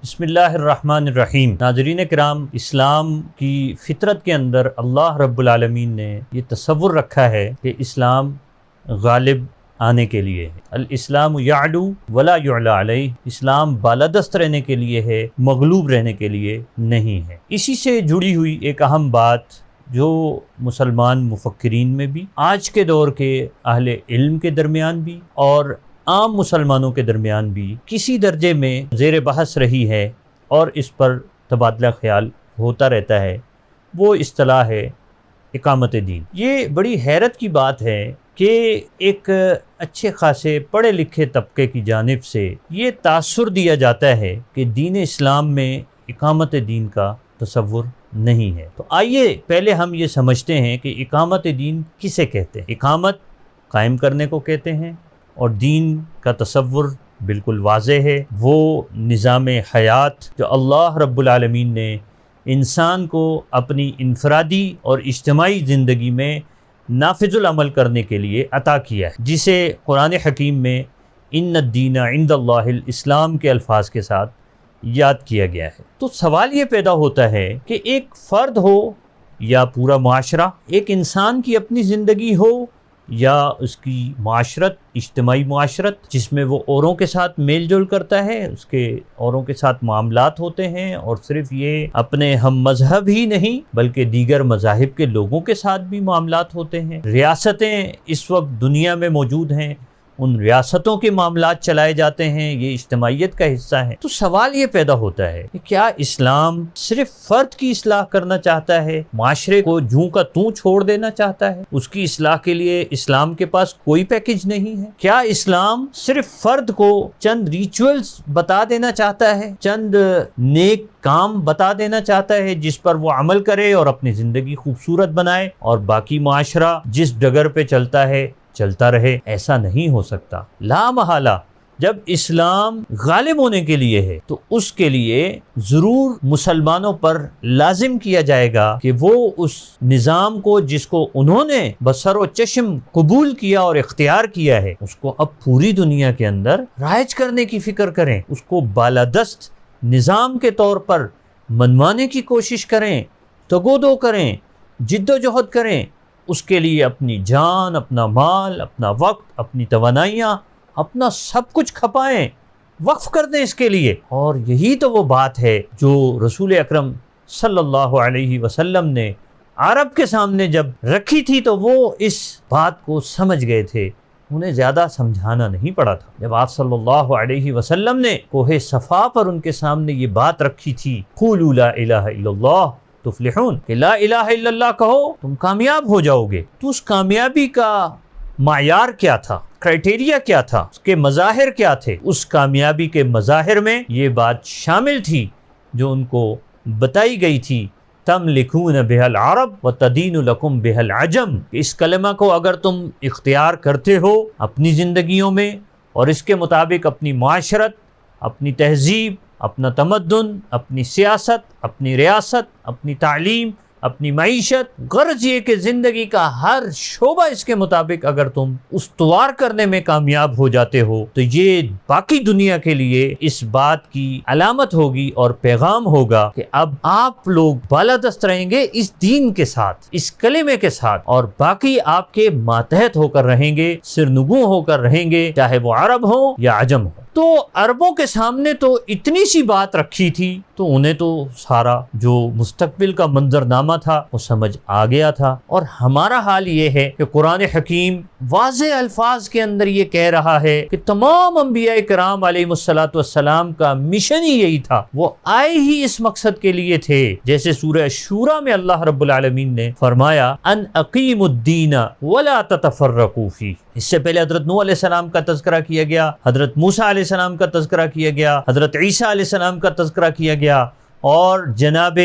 بسم اللہ الرحمن الرحیم۔ ناظرین کرام، اسلام کی فطرت کے اندر اللہ رب العالمین نے یہ تصور رکھا ہے کہ اسلام غالب آنے کے لیے ہے۔ الاسلام یعلو ولا یعلی علیہ، اسلام بالادست رہنے کے لیے ہے، مغلوب رہنے کے لیے نہیں ہے۔ اسی سے جڑی ہوئی ایک اہم بات جو مسلمان مفکرین میں بھی، آج کے دور کے اہل علم کے درمیان بھی اور عام مسلمانوں کے درمیان بھی کسی درجے میں زیر بحث رہی ہے اور اس پر تبادلہ خیال ہوتا رہتا ہے، وہ اصطلاح ہے اقامت دین۔ یہ بڑی حیرت کی بات ہے کہ ایک اچھے خاصے پڑھے لکھے طبقے کی جانب سے یہ تاثر دیا جاتا ہے کہ دین اسلام میں اقامت دین کا تصور نہیں ہے۔ تو آئیے پہلے ہم یہ سمجھتے ہیں کہ اقامت دین کسے کہتے ہیں۔ اقامت قائم کرنے کو کہتے ہیں، اور دین کا تصور بالکل واضح ہے، وہ نظام حیات جو اللہ رب العالمین نے انسان کو اپنی انفرادی اور اجتماعی زندگی میں نافذ العمل کرنے کے لیے عطا کیا ہے، جسے قرآن حکیم میں ان الدین عند اللہ الاسلام کے الفاظ کے ساتھ یاد کیا گیا ہے۔ تو سوال یہ پیدا ہوتا ہے کہ ایک فرد ہو یا پورا معاشرہ، ایک انسان کی اپنی زندگی ہو یا اس کی معاشرت، اجتماعی معاشرت جس میں وہ اوروں کے ساتھ میل جول کرتا ہے، اس کے اوروں کے ساتھ معاملات ہوتے ہیں، اور صرف یہ اپنے ہم مذہب ہی نہیں بلکہ دیگر مذاہب کے لوگوں کے ساتھ بھی معاملات ہوتے ہیں۔ ریاستیں اس وقت دنیا میں موجود ہیں، ان ریاستوں کے معاملات چلائے جاتے ہیں، یہ اجتماعیت کا حصہ ہے۔ تو سوال یہ پیدا ہوتا ہے کہ کیا اسلام صرف فرد کی اصلاح کرنا چاہتا ہے، معاشرے کو جوں کا توں چھوڑ دینا چاہتا ہے؟ اس کی اصلاح کے لیے اسلام کے پاس کوئی پیکج نہیں ہے؟ کیا اسلام صرف فرد کو چند ریچولز بتا دینا چاہتا ہے، چند نیک کام بتا دینا چاہتا ہے جس پر وہ عمل کرے اور اپنی زندگی خوبصورت بنائے، اور باقی معاشرہ جس ڈگر پہ چلتا ہے چلتا رہے؟ ایسا نہیں ہو سکتا۔ لا محالہ جب اسلام غالب ہونے کے لیے ہے تو اس کے لیے ضرور مسلمانوں پر لازم کیا جائے گا کہ وہ اس نظام کو جس کو انہوں نے بصر و چشم قبول کیا اور اختیار کیا ہے، اس کو اب پوری دنیا کے اندر رائج کرنے کی فکر کریں، اس کو بالادست نظام کے طور پر منوانے کی کوشش کریں، تگودو کریں، جد و جہد کریں، اس کے لیے اپنی جان، اپنا مال، اپنا وقت، اپنی توانائیاں، اپنا سب کچھ کھپائیں، وقف کر دیں اس کے لیے۔ اور یہی تو وہ بات ہے جو رسول اکرم صلی اللہ علیہ وسلم نے عرب کے سامنے جب رکھی تھی تو وہ اس بات کو سمجھ گئے تھے، انہیں زیادہ سمجھانا نہیں پڑا تھا۔ جب آپ صلی اللہ علیہ وسلم نے کوہ صفا پر ان کے سامنے یہ بات رکھی تھی، قولوا لا الہ الا اللہ تفلحون، کہ لا الہ الا اللہ کہو تم کامیاب ہو جاؤ گے، تو اس کامیابی کا معیار کیا تھا، کرائٹیریا کیا تھا، اس کے مظاہر کیا تھے؟ اس کامیابی کے مظاہر میں یہ بات شامل تھی جو ان کو بتائی گئی تھی، تملکون بها العرب وتدین لکم بها العجم، اس کلمہ کو اگر تم اختیار کرتے ہو اپنی زندگیوں میں اور اس کے مطابق اپنی معاشرت، اپنی تہذیب، اپنا تمدن، اپنی سیاست، اپنی ریاست، اپنی تعلیم، اپنی معیشت، غرض یہ کہ زندگی کا ہر شعبہ اس کے مطابق اگر تم استوار کرنے میں کامیاب ہو جاتے ہو تو یہ باقی دنیا کے لیے اس بات کی علامت ہوگی اور پیغام ہوگا کہ اب آپ لوگ بالادست رہیں گے اس دین کے ساتھ، اس کلمے کے ساتھ، اور باقی آپ کے ماتحت ہو کر رہیں گے، سرنگوں ہو کر رہیں گے، چاہے وہ عرب ہوں یا عجم ہوں۔ تو عربوں کے سامنے تو اتنی سی بات رکھی تھی تو انہیں تو سارا جو مستقبل کا منظرنامہ تھا وہ سمجھ آ گیا تھا، اور ہمارا حال یہ ہے کہ قرآن حکیم واضح الفاظ کے اندر یہ کہہ رہا ہے کہ تمام انبیاء کرام علیہ الصلوۃ والسلام کا مشن ہی یہی تھا، وہ آئے ہی اس مقصد کے لیے تھے۔ جیسے سورہ شورى میں اللہ رب العالمین نے فرمایا ان اقیموا الدین ولا تتفرقوا فیہ، اس سے پہلے حضرت نوح علیہ السلام کا تذکرہ کیا گیا، حضرت موسیٰ علیہ السلام کا تذکرہ کیا گیا، حضرت عیسیٰ علیہ السلام کا تذکرہ کیا گیا، اور جناب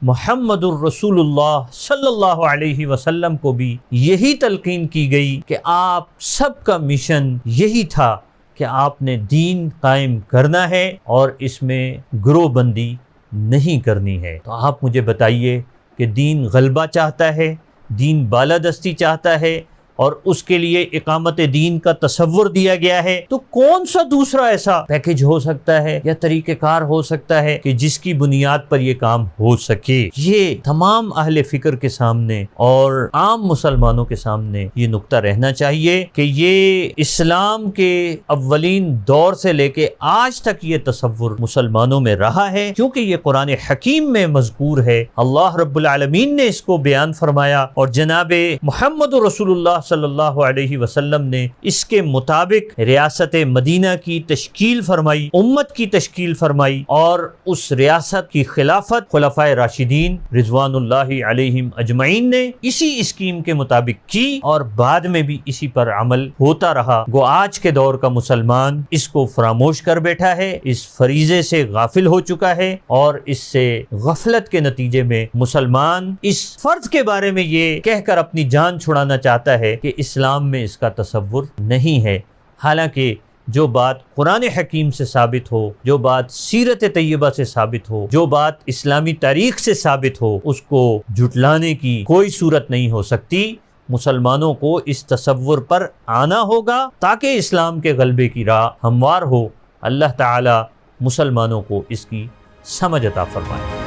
محمد الرسول اللہ صلی اللہ علیہ وسلم کو بھی یہی تلقین کی گئی کہ آپ سب کا مشن یہی تھا کہ آپ نے دین قائم کرنا ہے اور اس میں گروہ بندی نہیں کرنی ہے۔ تو آپ مجھے بتائیے کہ دین غلبہ چاہتا ہے، دین بالادستی چاہتا ہے، اور اس کے لیے اقامت دین کا تصور دیا گیا ہے، تو کون سا دوسرا ایسا پیکج ہو سکتا ہے یا طریقہ کار ہو سکتا ہے کہ جس کی بنیاد پر یہ کام ہو سکے؟ یہ تمام اہل فکر کے سامنے اور عام مسلمانوں کے سامنے یہ نقطہ رہنا چاہیے کہ یہ اسلام کے اولین دور سے لے کے آج تک یہ تصور مسلمانوں میں رہا ہے، کیونکہ یہ قرآن حکیم میں مذکور ہے، اللہ رب العالمین نے اس کو بیان فرمایا اور جناب محمد رسول اللہ صلی اللہ علیہ وسلم نے اس کے مطابق ریاست مدینہ کی تشکیل فرمائی، امت کی تشکیل فرمائی، اور اس ریاست کی خلافت خلفائے راشدین رضوان اللہ علیہم اجمعین نے اسی اسکیم کے مطابق کی، اور بعد میں بھی اسی پر عمل ہوتا رہا۔ گو آج کے دور کا مسلمان اس کو فراموش کر بیٹھا ہے، اس فریضے سے غافل ہو چکا ہے، اور اس سے غفلت کے نتیجے میں مسلمان اس فرض کے بارے میں یہ کہہ کر اپنی جان چھڑانا چاہتا ہے کہ اسلام میں اس کا تصور نہیں ہے، حالانکہ جو بات قرآن حکیم سے ثابت ہو، جو بات سیرت طیبہ سے ثابت ہو، جو بات اسلامی تاریخ سے ثابت ہو، اس کو جھٹلانے کی کوئی صورت نہیں ہو سکتی۔ مسلمانوں کو اس تصور پر آنا ہوگا تاکہ اسلام کے غلبے کی راہ ہموار ہو۔ اللہ تعالی مسلمانوں کو اس کی سمجھ عطا فرمائے۔